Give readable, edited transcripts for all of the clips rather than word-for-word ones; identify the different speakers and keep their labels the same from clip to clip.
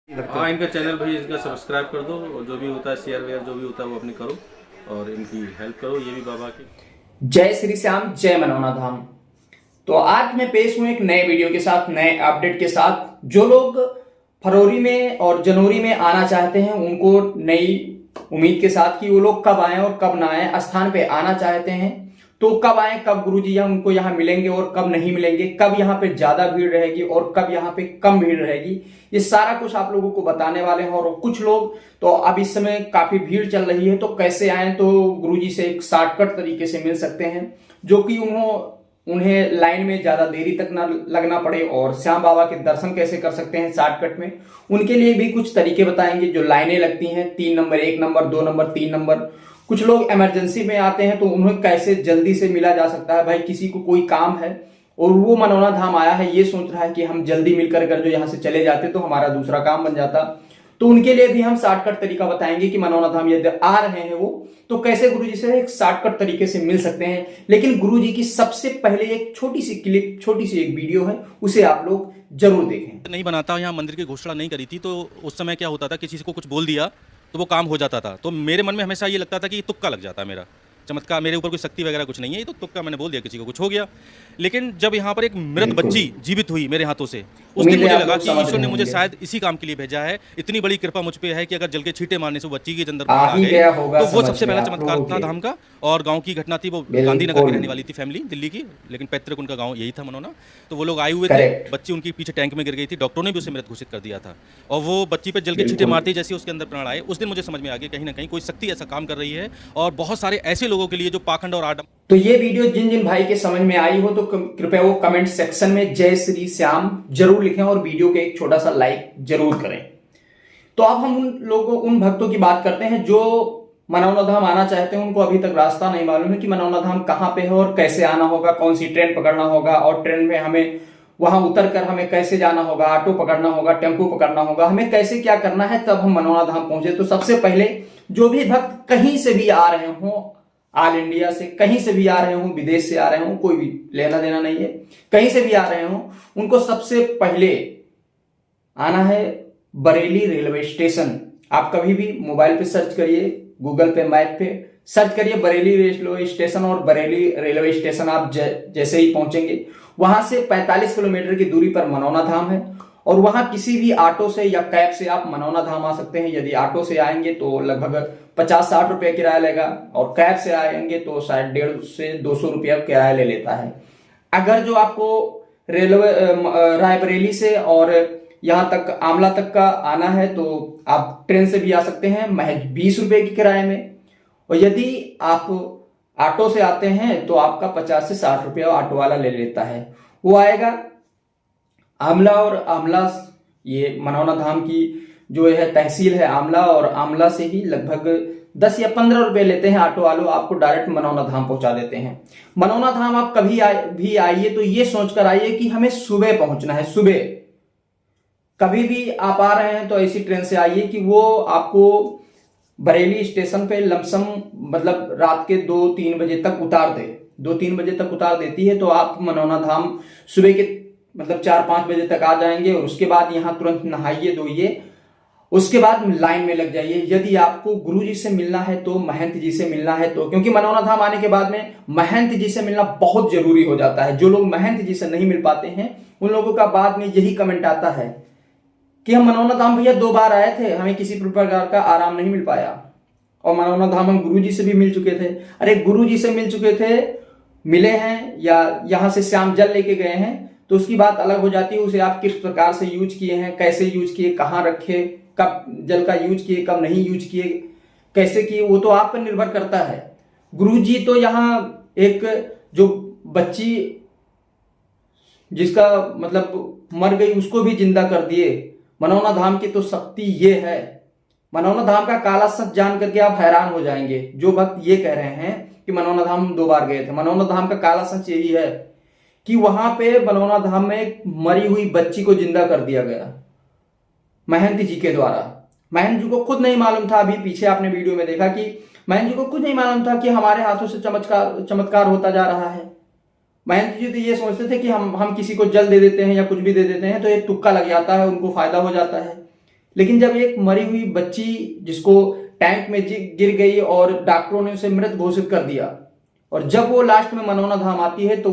Speaker 1: हाँ, इनका चैनल भाई इनका सब्सक्राइब कर दो और जो भी होता है शेयर वेयर जो भी होता है वो अपनी करो और इनकी हेल्प करो। ये भी बाबा की
Speaker 2: जय श्री श्याम, जय मनौना धाम। तो आज मैं पेश हूं एक नए वीडियो के साथ, नए अपडेट के साथ। जो लोग फरवरी में और जनवरी में आना चाहते हैं उनको नई उम्मीद के साथ कि वो लोग कब आए और कब ना आए, स्थान पे आना चाहते हैं तो कब आए, कब गुरुजी यहाँ उनको यहाँ मिलेंगे और कब नहीं मिलेंगे, कब यहाँ पे ज्यादा भीड़ रहेगी और कब यहाँ पे कम भीड़ रहेगी, ये सारा कुछ आप लोगों को बताने वाले हैं। और कुछ लोग तो अब इस समय काफी भीड़ चल रही है तो कैसे आए, तो गुरुजी से एक शॉर्टकट तरीके से मिल सकते हैं जो कि उन्हें लाइन में ज्यादा देरी तक ना लगना पड़े और श्याम बाबा के दर्शन कैसे कर सकते हैं शॉर्टकट में, उनके लिए भी कुछ तरीके बताएंगे। जो लाइनें लगती हैं 3 नंबर, 1 नंबर, 2 नंबर, 3 नंबर, कुछ लोग इमरजेंसी में आते हैं तो उन्हें कैसे जल्दी से मिला जा सकता है। भाई किसी को कोई काम है और वो मनौना धाम आया है, ये सोच रहा है कि हम जल्दी मिलकर अगर जो यहाँ से चले जाते तो हमारा दूसरा काम बन जाता, तो उनके लिए भी हम शॉर्टकट तरीका बताएंगे कि मनौना धाम यदि आ रहे हैं वो तो कैसे गुरुजी से एक शॉर्टकट तरीके से मिल सकते हैं। लेकिन गुरुजी की सबसे पहले एक छोटी सी क्लिप, छोटी सी एक वीडियो है, उसे आप लोग जरूर देखें।
Speaker 3: नहीं बनाता, यहाँ मंदिर की घोषणा नहीं करी थी तो उस समय क्या होता था, किसी को कुछ बोल दिया तो वो काम हो जाता था। तो मेरे मन में हमेशा ये लगता था कि तुक्का लग जाता है, मेरा चमत्कार, मेरे ऊपर कोई शक्ति वगैरह कुछ नहीं है, ये तो तुक्का, मैंने बोल दिया किसी को कुछ हो गया। लेकिन जब यहाँ पर एक मृत बच्ची जीवित हुई मेरे हाथों से, उस दिन मुझे लगा कि ईश्वर ने मुझे शायद इसी काम के लिए भेजा है। इतनी बड़ी कृपा मुझ पे है कि अगर जल के छींटे मारने से वो बच्ची के अंदर आ गए तो वो सबसे पहला चमत्कार था धाम का। और गांव की घटना थी, वो गांधीनगर की रहने वाली थी फैमिली, दिल्ली की, लेकिन पैतृक उनका गांव यही था मनौना। तो वो लोग आए हुए थे, बच्ची उनकी पीछे टैंक में गिर गई थी, डॉक्टरों ने भी उसे मृत घोषित कर दिया था। और वो बच्ची पे जल के छींटे मारते जैसे उसके अंदर प्राण आए, उस दिन मुझे समझ में आ गया कहीं ना कहीं कोई शक्ति ऐसा काम कर रही है और बहुत सारे ऐसे लोगों के लिए जो पाखंड और आडम।
Speaker 2: तो ये वीडियो जिन जिन भाई के समझ में आई हो तो कृपया वो कमेंट सेक्शन में जय श्री श्याम जरूर लिखें और वीडियो के एक छोटा सा लाइक जरूर करें। तो अब हम उन भक्तों की बात करते हैं जो मनौना धाम आना चाहते हैं, उनको अभी तक रास्ता नहीं मालूम है कि मनौना धाम कहाँ पे है और कैसे आना होगा, कौन सी ट्रेन पकड़ना होगा और ट्रेन में हमें वहां उतर कर हमें कैसे जाना होगा, ऑटो पकड़ना होगा, टेम्पो पकड़ना होगा, हमें कैसे क्या करना है तब हम मनौना धाम पहुंचे। तो सबसे पहले जो भी भक्त कहीं से भी आ रहे हों, ऑल इंडिया से कहीं से भी आ रहे हों, विदेश से आ रहे हों, कोई भी लेना देना नहीं है, कहीं से भी आ रहे हों, उनको सबसे पहले आना है बरेली रेलवे स्टेशन। आप कभी भी मोबाइल पे सर्च करिए, गूगल पे मैप पे सर्च करिए बरेली रेलवे स्टेशन और बरेली रेलवे स्टेशन आप जैसे ही पहुंचेंगे वहां से 45 किलोमीटर की दूरी पर मनौना धाम है। और वहां किसी भी ऑटो से या कैब से आप मनौना धाम आ सकते हैं। यदि ऑटो से आएंगे तो लगभग 50-60 रुपये किराया लेगा और कैब से आएंगे तो शायद 150 से 200 रुपया किराया ले लेता है। अगर जो आपको रेलवे रायबरेली से और यहाँ तक आमला तक का आना है तो आप ट्रेन से भी आ सकते हैं महज 20 रुपए की किराए में। और यदि आप ऑटो से आते हैं तो आपका 50 से 60 रुपया ऑटो वाला ले लेता है। वो आएगा आमला, और आमला ये मनौना धाम की जो है तहसील है आमला, और आमला से ही लगभग 10 या 15 रुपए लेते हैं ऑटो वालों, आपको डायरेक्ट मनौना धाम पहुंचा देते हैं। मनौना धाम आप कभी भी आइए तो ये सोचकर आइए कि हमें सुबह पहुंचना है। सुबह कभी भी आप आ रहे हैं तो ऐसी ट्रेन से आइए कि वो आपको बरेली स्टेशन पे लमसम मतलब रात के 2-3 बजे तक उतार दे, 2-3 बजे तक उतार देती है। तो आप मनौना धाम सुबह के मतलब 4-5 बजे तक आ जाएंगे और उसके बाद यहाँ तुरंत नहाइए धोइए, उसके बाद लाइन में लग जाइए। यदि आपको गुरुजी से मिलना है तो महंत जी से मिलना है तो, क्योंकि मनौना धाम आने के बाद में महंत जी से मिलना बहुत जरूरी हो जाता है। जो लोग महंत जी से नहीं मिल पाते हैं उन लोगों का बाद में यही कमेंट आता है कि हम मनौना धाम भैया 2 बार आए थे, हमें किसी प्रकार का आराम नहीं मिल पाया, और मनौना धाम हम गुरुजी से भी मिल चुके थे। अरे गुरुजी से मिल चुके थे, मिले हैं या यहाँ से श्याम जल लेके गए हैं तो उसकी बात अलग हो जाती है। उसे आप किस प्रकार से यूज किए हैं, कैसे यूज किए, कहाँ रखे, कब जल का यूज किए, कब नहीं यूज किए, कैसे किए, वो तो आप पर निर्भर करता है। गुरुजी तो यहाँ एक जो बच्ची जिसका मतलब मर गई उसको भी जिंदा कर दिए। मनौना धाम की तो शक्ति ये है। मनौना धाम का काला सच जान करके आप हैरान हो जाएंगे। जो भक्त ये कह रहे हैं कि मनौना धाम 2 बार गए थे, मनौना धाम का काला सच यही है कि वहां पे मनौना धाम में मरी हुई बच्ची को जिंदा कर दिया गया महंत जी के द्वारा। महंत जी को खुद नहीं मालूम था, अभी पीछे आपने वीडियो में देखा कि महंत जी को खुद नहीं मालूम था कि हमारे हाथों से चमत्कार होता जा रहा है। महंत जी तो ये सोचते थे कि हम किसी को जल दे देते हैं या कुछ भी दे देते हैं तो ये तुक्का लग जाता है, उनको फायदा हो जाता है। लेकिन जब एक मरी हुई बच्ची जिसको टैंक में गिर गई और डॉक्टरों ने उसे मृत घोषित कर दिया, और जब वो लास्ट में मनौना धाम आती है तो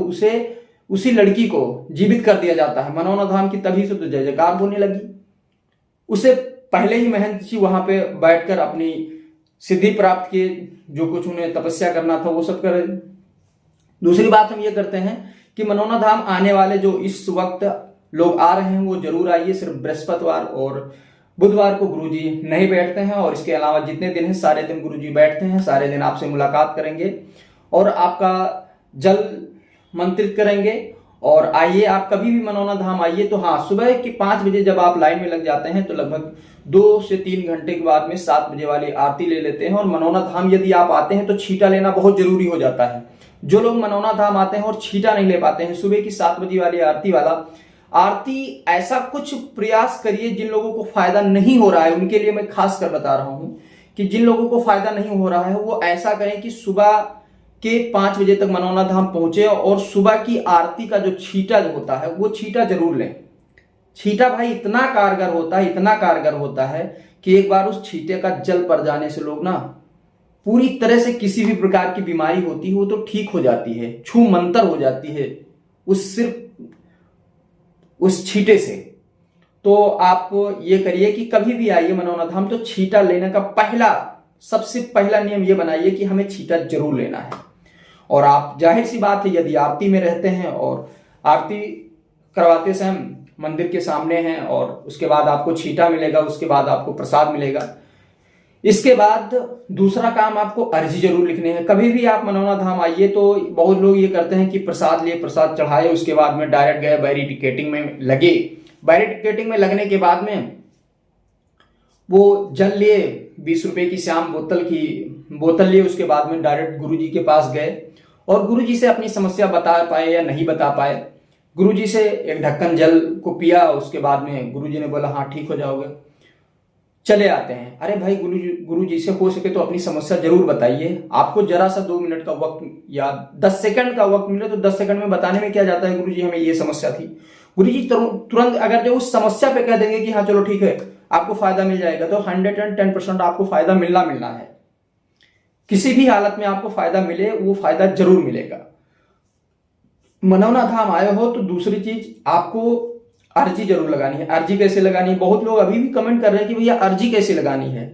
Speaker 2: उसी लड़की को जीवित कर दिया जाता है। मनौना धाम की तभी से तो जय जयकार होने लगी। उसे पहले ही महंत जी वहां पे बैठकर अपनी सिद्धि प्राप्त किए, जो कुछ उन्हें तपस्या करना था वो सब करे। दूसरी बात हम ये करते हैं कि मनौना धाम आने वाले जो इस वक्त लोग आ रहे हैं वो जरूर आइए। सिर्फ बृहस्पतिवार और बुधवार को गुरुजी नहीं बैठते हैं, और इसके अलावा जितने दिन हैं सारे दिन गुरुजी बैठते हैं। सारे दिन आपसे मुलाकात करेंगे और आपका जल मंत्रित करेंगे। और आइए, आप कभी भी मनौना धाम आइए तो हाँ, सुबह के 5 बजे जब आप लाइन में लग जाते हैं तो लगभग 2 से 3 घंटे के बाद में 7 बजे वाली आरती ले लेते हैं। और मनौना धाम यदि आप आते हैं तो छींटा लेना बहुत जरूरी हो जाता है। जो लोग मनौना धाम आते हैं और छींटा नहीं ले पाते हैं, सुबह की 7 बजे वाली आरती वाला आरती, ऐसा कुछ प्रयास करिए जिन लोगों को फायदा नहीं हो रहा है उनके लिए मैं खास कर बता रहा हूं कि जिन लोगों को फायदा नहीं हो रहा है वो ऐसा करें कि सुबह के 5 बजे तक मनौना धाम पहुंचे और सुबह की आरती का जो छींटा होता है वो छींटा जरूर लें। छींटा भाई इतना कारगर होता है कि एक बार उस छींटे का जल पर जाने से लोग ना पूरी तरह से किसी भी प्रकार की बीमारी होती है वो तो ठीक हो जाती है, छू मंतर हो जाती है उस छींटे से। तो आप ये करिए कि कभी भी आइए मनौना धाम तो छींटा लेने का सबसे पहला नियम ये बनाइए कि हमें छींटा जरूर लेना है। और आप, जाहिर सी बात है, यदि आरती में रहते हैं और आरती करवाते समय मंदिर के सामने हैं और उसके बाद आपको छींटा मिलेगा, उसके बाद आपको प्रसाद मिलेगा। इसके बाद दूसरा काम, आपको अर्जी जरूर लिखने हैं। कभी भी आप मनौना धाम आइए तो बहुत लोग ये करते हैं कि प्रसाद लिए, प्रसाद चढ़ाए, उसके बाद में डायरेक्ट गए बैरी टिकेटिंग में लगे। बैरी टिकेटिंग में लगने के बाद में वो जल लिए, 20 रुपए की श्याम बोतल लिए, उसके बाद में डायरेक्ट गुरुजी के पास गए और गुरुजी से अपनी समस्या बता पाए या नहीं बता पाए। गुरुजी से एक ढक्कन जल को पिया, उसके बाद में गुरुजी ने बोला हाँ ठीक हो जाओगे, चले आते हैं। अरे भाई, गुरुजी से हो सके तो अपनी समस्या जरूर बताइए। आपको जरा सा 2 मिनट का वक्त या 10 सेकंड का वक्त मिले तो 10 सेकंड में बताने में क्या जाता है, गुरुजी हमें ये समस्या थी। गुरुजी तुरंत अगर जो उस समस्या पे कह देंगे कि हाँ चलो ठीक है आपको फायदा मिल जाएगा, तो 110% आपको फायदा मिलना है। किसी भी हालत में आपको फायदा मिले, वो फायदा जरूर मिलेगा। मनौना धाम आए हो तो दूसरी चीज, आपको अर्जी जरूर लगानी है। अर्जी कैसे लगानी है? बहुत लोग अभी भी कमेंट कर रहे हैं कि भैया अर्जी कैसे लगानी है।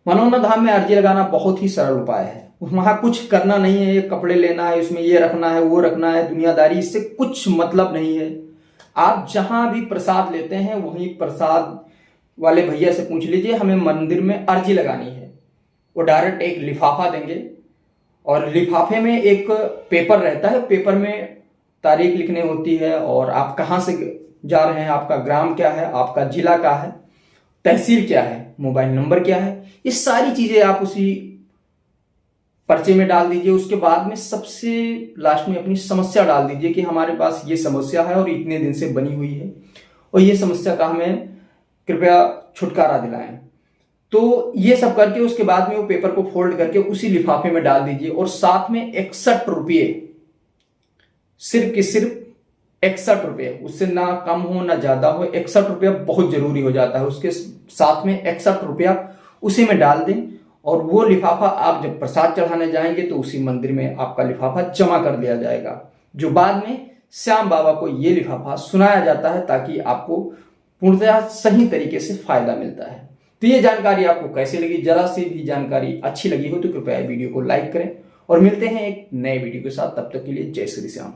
Speaker 2: मनौना धाम में अर्जी लगाना बहुत ही सरल उपाय है। वहां कुछ करना नहीं है, ये कपड़े लेना है, इसमें ये रखना है, वो रखना है, दुनियादारी, इससे कुछ मतलब नहीं है। आप जहां भी प्रसाद लेते हैं वहीं प्रसाद वाले भैया से पूछ लीजिए हमें मंदिर में अर्जी लगानी है। वो डायरेक्ट एक लिफाफा देंगे और लिफाफे में एक पेपर रहता है, पेपर में तारीख लिखनी होती है और आप कहाँ से जा रहे हैं, आपका ग्राम क्या है, आपका जिला क्या है, तहसील क्या है, मोबाइल नंबर क्या है, ये सारी चीजें आप उसी पर्चे में डाल दीजिए। उसके बाद में सबसे लास्ट में अपनी समस्या डाल दीजिए कि हमारे पास ये समस्या है और इतने दिन से बनी हुई है और ये समस्या का हमें कृपया छुटकारा दिलाएं। तो ये सब करके उसके बाद में वो पेपर को फोल्ड करके उसी लिफाफे में डाल दीजिए और साथ में 61 रुपये, सिर्फ के सिर्फ 61 रुपये, उससे ना कम हो ना ज्यादा हो, 61 रुपया बहुत जरूरी हो जाता है। उसके साथ में 61 रुपया उसी में डाल दें और वो लिफाफा आप जब प्रसाद चढ़ाने जाएंगे तो उसी मंदिर में आपका लिफाफा जमा कर दिया जाएगा, जो बाद में श्याम बाबा को ये लिफाफा सुनाया जाता है ताकि आपको पूर्णतः सही तरीके से फायदा मिलता है। तो ये जानकारी आपको कैसी लगी? जरा सी भी जानकारी अच्छी लगी हो तो कृपया वीडियो को लाइक करें और मिलते हैं एक नए वीडियो के साथ। तब तक के लिए जय श्री श्याम।